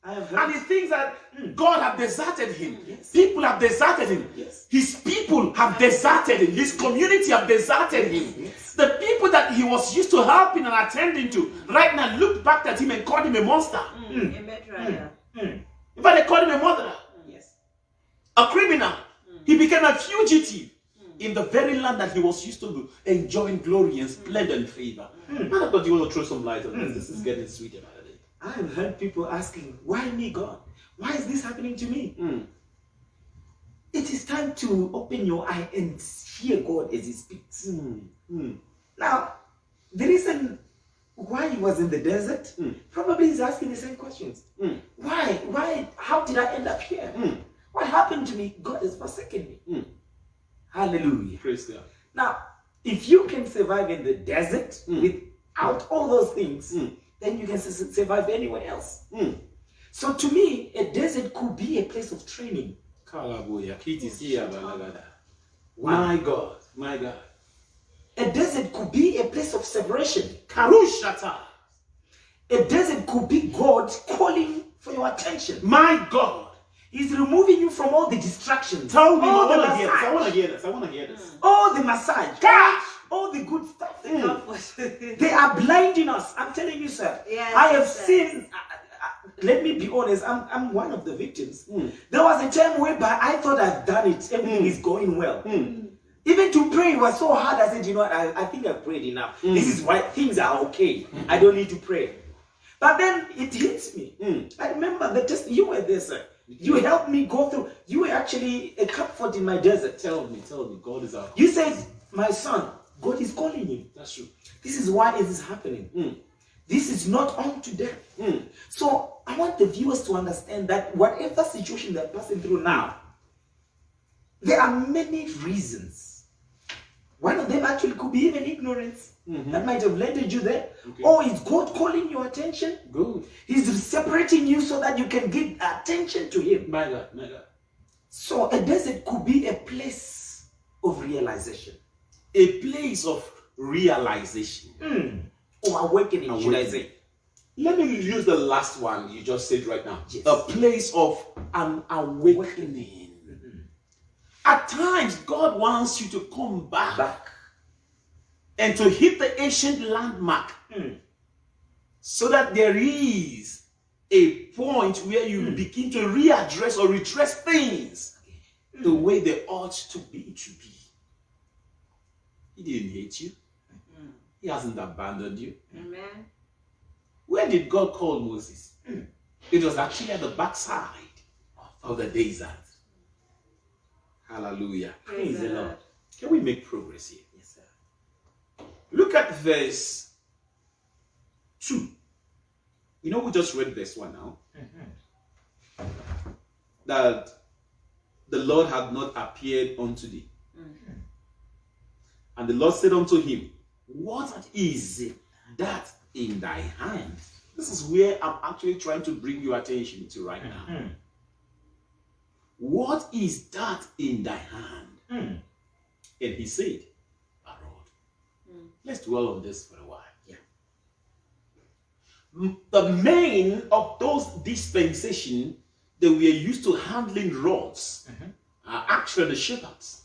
And he thinks that God have deserted him. Yes. People have deserted him. Yes. His people have deserted him. His community have deserted him. Yes. The people that he was used to helping and attending to right now looked back at him and called him a monster. A murderer. In fact, they called him a murderer, Yes. a criminal. He became a fugitive in the very land that he was used to enjoying glory and splendor and favor. Man, I thought you want to throw some light on this. This is getting sweet about it. I've heard people asking, why me, God? Why is this happening to me? It is time to open your eye and hear God as he speaks. Now, the reason why he was in the desert, probably he's asking the same questions. Why? How did I end up here? What happened to me? God has forsaken me. Hallelujah. Praise God. Now, if you can survive in the desert without all those things, then you can survive anywhere else. So to me, a desert could be a place of training. My God, my God. A desert could be a place of separation. Karushata. A desert could be God calling for your attention. My God. He's removing you from all the distractions. Tell me, all I the want to hear this. massage, I want to hear this. I want to hear this. all the massage, Gosh! all the good stuff. Comfort. They are blinding us. I'm telling you, sir. Yes, I have yes. seen. Let me be honest. I'm one of the victims. There was a time whereby I thought I've done it. Everything is going well. Even to pray was so hard. I said, you know what? I think I've prayed enough. This is why things are okay. I don't need to pray. But then it hits me. I remember the test. You were there, sir. You helped me go through. You were actually a comfort in my desert. Tell me, God is out. You said, my son, God is calling you. That's true. This is why it is happening. This is not unto death. So I want the viewers to understand that whatever situation they're passing through now, there are many reasons. One of them actually could be even ignorance that might have landed you there. Okay. Or is God calling your attention? Good. He's separating you so that you can give attention to him. My God, my God. So a desert could be a place of realization. A place of realization. Or awakening, should I say. Let me use the last one you just said right now. Yes. A place of an awakening. At times, God wants you to come back and to hit the ancient landmark so that there is a point where you begin to readdress or retrace things the way they ought to be. He didn't hate you. He hasn't abandoned you. Amen. Where did God call Moses? It was actually at the backside of the desert. Hallelujah. Praise the Lord. Can we make progress here? Yes, sir. Look at verse 2. You know, we just read verse 1 now. That the Lord had not appeared unto thee. And the Lord said unto him, what is it that in thy hand? This is where I'm actually trying to bring your attention to right now. What is that in thy hand? And he said, a rod. Let's dwell on this for a while. The men of those dispensations, they were used to handling rods, are actually the shepherds.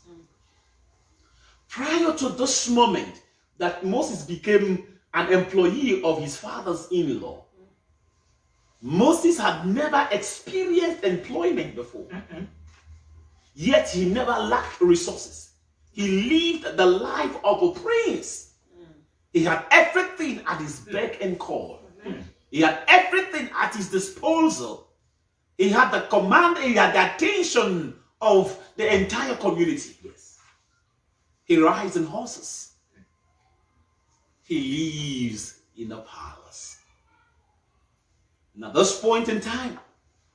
Prior to this moment that Moses became an employee of his father's in-law, Moses had never experienced employment before. Yet he never lacked resources. He lived the life of a prince. He had everything at his beck and call. He had everything at his disposal. He had the command, he had the attention of the entire community. He rides on horses. He lives in a palace. And at this point in time,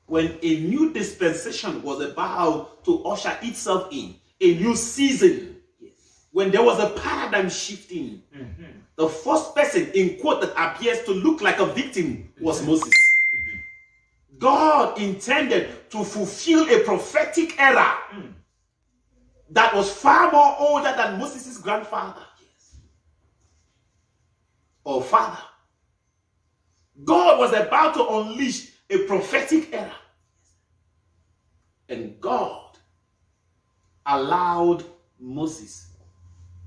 when a new dispensation was about to usher itself in, a new season, when there was a paradigm shifting, the first person in quote that appears to look like a victim was Moses. God intended to fulfill a prophetic era that was far more older than Moses' grandfather or father. God was about to unleash a prophetic era. And God allowed Moses,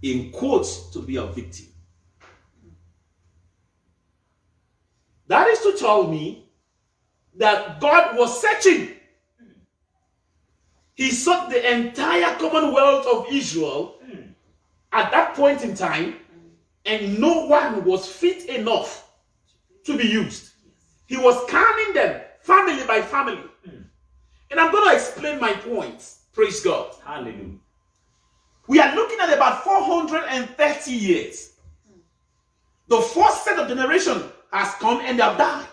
in quotes, to be a victim. That is to tell me that God was searching. He sought the entire commonwealth of Israel at that point in time, and no one was fit enough to be used. He was counting them family by family. And I'm going to explain my points. Praise God. Hallelujah. We are looking at about 430 years. The first set of generation has come and they have died.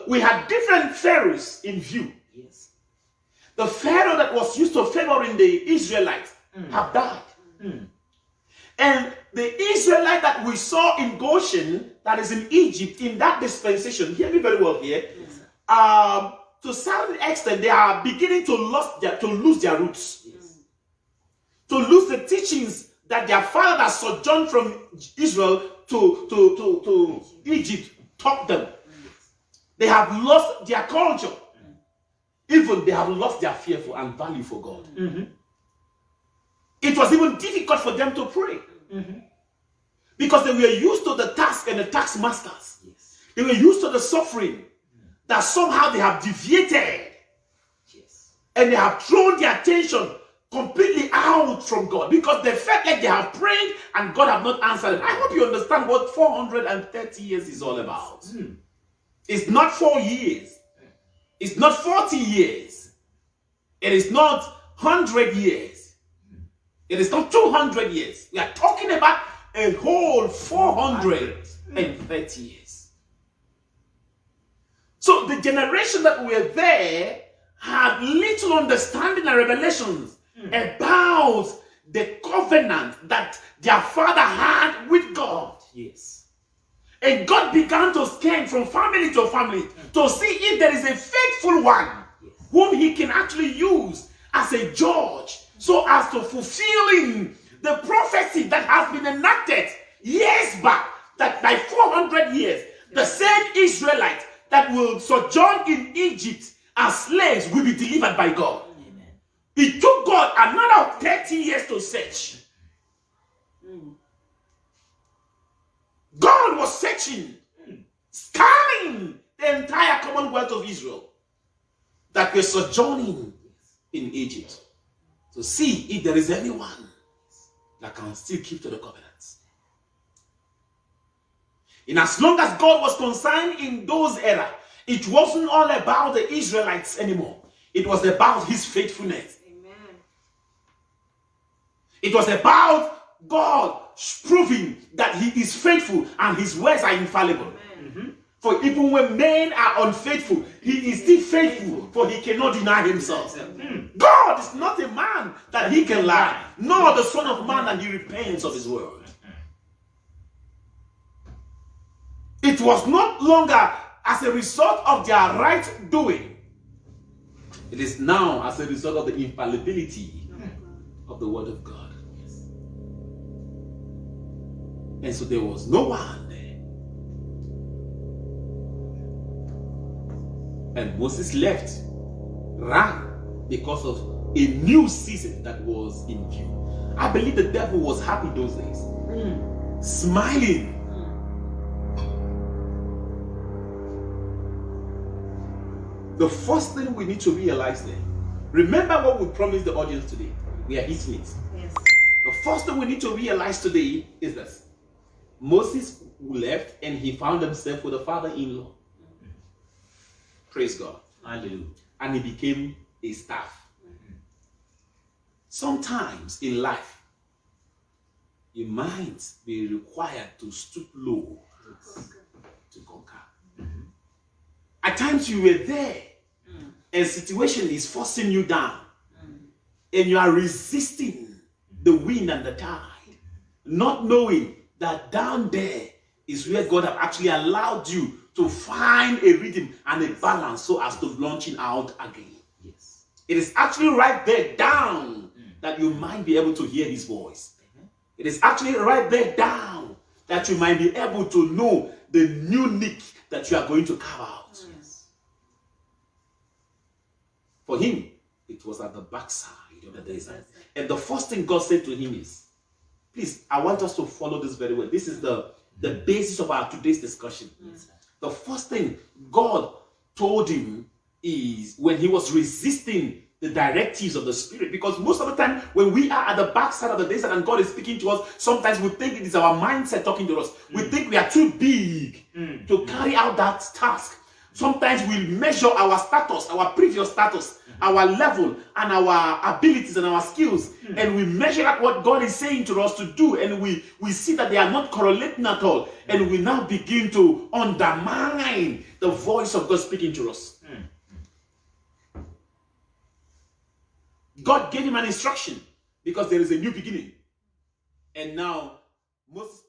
We had different pharaohs in view. Yes. The pharaoh that was used to favoring the Israelites have died. And the Israelite that we saw in Goshen, that is in Egypt, in that dispensation, hear me very well here, to some extent, they are beginning to lose their roots. Yes. To lose the teachings that their father that sojourned from Israel to Egypt taught them. They have lost their culture. Even they have lost their fear for and value for God. It was even difficult for them to pray. Because they were used to the task and the taskmasters. Yes. They were used to the suffering that somehow they have deviated. Yes. And they have thrown their attention completely out from God because they felt like they have prayed and God have not answered them. I hope you understand what 430 years is all about. It's not 4 years. It's not 40 years. It is not 100 years. It is not 200 years. We are talking about a whole 430 years. So the generation that were there had little understanding and revelations about the covenant that their father had with God. Yes. And God began to scan from family to family to see if there is a faithful one whom he can actually use as a judge so as to fulfilling the prophecy that has been enacted years back, that by 400 years, the same Israelites that will sojourn in Egypt as slaves will be delivered by God. Amen. It took God another 30 years to search. God was searching, scanning the entire commonwealth of Israel that were sojourning in Egypt to see if there is anyone that can still keep to the covenants. And as long as God was concerned in those eras, it wasn't all about the Israelites anymore. It was about his faithfulness. Amen. It was about God proving that he is faithful and his words are infallible. For even when men are unfaithful, he is still faithful, for he cannot deny himself. God is not a man that he can lie, nor the son of man that he repents of his word. It was not longer as a result of their right doing. It is now as a result of the infallibility of the word of God. And so there was no one there. And Moses left, ran, because of a new season that was in view. I believe the devil was happy those days, smiling. The first thing we need to realize then, remember what we promised the audience today. We are hitting it. Yes. The first thing we need to realize today is this. Moses left and he found himself with a father-in-law. Praise God. Hallelujah. And he became a staff. Sometimes in life, you might be required to stoop low to conquer. At times you were there and situation is forcing you down and you are resisting the wind and the tide, not knowing that down there is where God have actually allowed you to find a rhythm and a balance so as to launching out again. Yes. It is actually right there down that you might be able to hear his voice. It is actually right there down that you might be able to know the new nick that you are going to carve out. Yes. For him, it was at the backside of the desert. And the first thing God said to him is, please, I want us to follow this very well. This is the basis of our today's discussion. Yes. The first thing God told him is when he was resisting the directives of the Spirit, because most of the time when we are at the backside of the desert and God is speaking to us, sometimes we think it is our mindset talking to us. We think we are too big to carry out that task. Sometimes we measure our status, our previous status, our level, and our abilities and our skills, and we measure at what God is saying to us to do, and we see that they are not correlating at all, and we now begin to undermine the voice of God speaking to us. God gave him an instruction because there is a new beginning, and now Moses